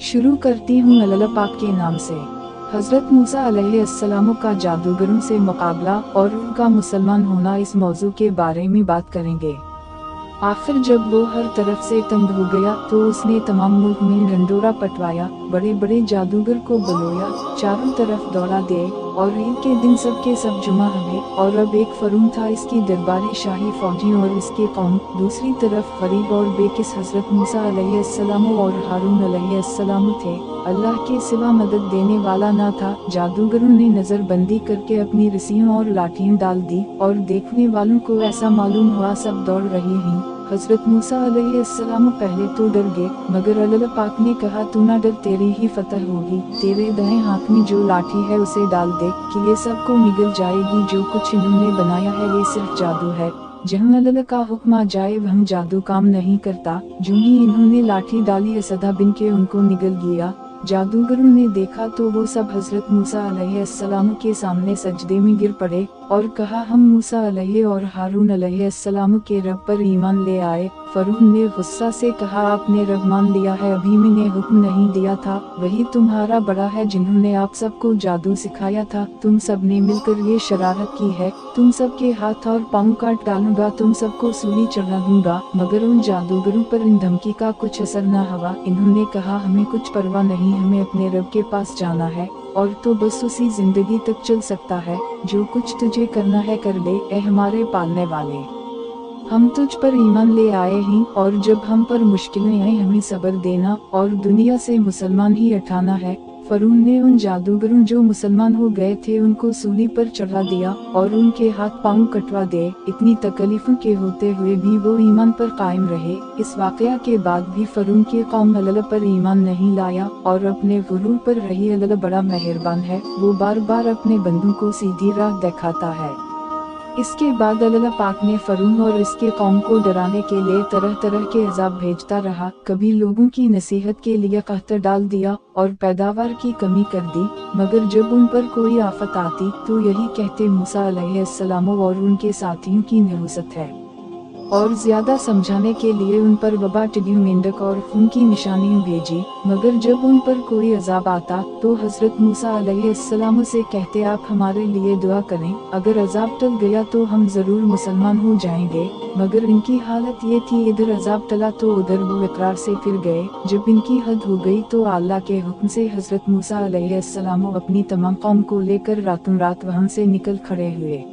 शुरू करती हूँ अल्लाह पाक के नाम से। हज़रत मूसा अलैहिस्सलाम का जादूगरों से मुकाबला और उनका मुसलमान होना, इस मौजू के बारे में बात करेंगे। आखिर जब वो हर तरफ से तंग हो गया तो उसने तमाम मुल्क में ढंढोरा पटवाया, बड़े बड़े जादूगर को बुलाया, चारों तरफ दौड़ा दे और ईद के दिन सब के सब जुमा हुए। और अब एक फरून था, इसकी दरबारी शाही फौजी और इसके कौम। दूसरी तरफ गरीब और बेकिस हज़रत मूसा अलैहिस्सलाम और हारून अलैहिस्सलाम थे। अल्लाह के सिवा मदद देने वाला ना था। जादूगरों ने नज़रबंदी करके अपनी रस्सियों और लाठियां डाल दी और देखने वालों को ऐसा मालूम हुआ सब दौड़ रहे हैं। हज़रत मूसा अलैहिस्सलाम पहले तो डर गए, मगर अल्लाह पाक ने कहा, तू ना डर, तेरी ही फतह होगी। तेरे दाएं हाथ में जो लाठी है उसे डाल दे कि ये सबको निगल जाएगी। जो कुछ इन्होंने बनाया है ये सिर्फ जादू है। जहाँ अल्लाह का हुक्म आ जाए वहाँ जादू काम नहीं करता। जो ही इन्होंने लाठी डाली, असदा बिन के उनको निगल गया। जादूगरों ने देखा तो वो सब हज़रत मूसा अलैहिस्सलाम के सामने सजदे में गिर पड़े और कहा, हम मूसा अलैहि और हारून अलैहिस्सलाम के रब पर ईमान ले आए। फरून ने गुस्सा से कहा, आपने रब मान लिया है, अभी मैंने हुक्म नहीं दिया था। वही तुम्हारा बड़ा है जिन्होंने आप सबको जादू सिखाया था। तुम सब ने मिलकर ये शरारत की है। तुम सबके हाथ और पाँव काट डालूंगा, तुम सबको सूली चढ़ा दूंगा। मगर उन जादूगरों पर इन धमकी का कुछ असर न हुआ। इन्होंने कहा, हमें कुछ परवाह नहीं, हमें अपने रब के पास जाना है और तो बस उसी जिंदगी तक चल सकता है। जो कुछ तुझे करना है कर ले, ए हमारे पालने वाले, हम तुझ पर ईमान ले आए हैं और जब हम पर मुश्किलें आए हमें सब्र देना और दुनिया से मुसलमान ही हटाना है। फरून ने उन जादूगरों जो मुसलमान हो गए थे उनको सूली पर चढ़ा दिया और उनके हाथ पांव कटवा दे। इतनी तकलीफों के होते हुए भी वो ईमान पर कायम रहे। इस वाकया के बाद भी फरून की कौम अल्लाह पर ईमान नहीं लाया और अपने गुरूर पर रही। अल्लाह बड़ा मेहरबान है, वो बार बार अपने बंदों को सीधी राह दिखाता है। इसके बाद अल्लाह पाक ने फरून और इसके कौम को डराने के लिए तरह तरह के अजाब भेजता रहा। कभी लोगों की नसीहत के लिए कहत डाल दिया और पैदावार की कमी कर दी, मगर जब उन पर कोई आफत आती तो यही कहते, मूसा अलैहिस्सलाम और उनके साथियों की नहुसत है। और ज्यादा समझाने के लिए उन पर वबा, टिड्डियों, मेंढक और खून की निशानियां भेजी। मगर जब उन पर कोई अजाब आता तो हज़रत मूसा अलैहिस्सलाम से कहते, आप हमारे लिए दुआ करें, अगर अजाब टल गया तो हम जरूर मुसलमान हो जाएंगे। मगर इनकी हालत ये थी, इधर अजाब टला तो उधर वो इकरार से फिर गए। जब इनकी हद हो गई तो अल्लाह के हुक्म से हज़रत मूसा अलैहिस्सलाम अपनी तमाम कौम को लेकर रातों रात वहाँ से निकल खड़े हुए।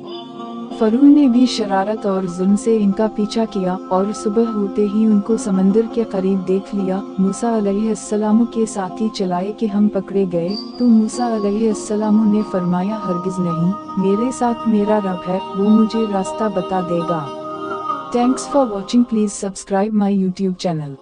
फरून ने भी शरारत और जुल्म से इनका पीछा किया और सुबह होते ही उनको समंदर के करीब देख लिया। मूसा अलैहिस्सलाम के साथी चलाए कि हम पकड़े गए, तो मूसा अलैहिस्सलाम ने फरमाया, हरगिज नहीं, मेरे साथ मेरा रब है, वो मुझे रास्ता बता देगा। Thanks for watching, please subscribe my YouTube channel.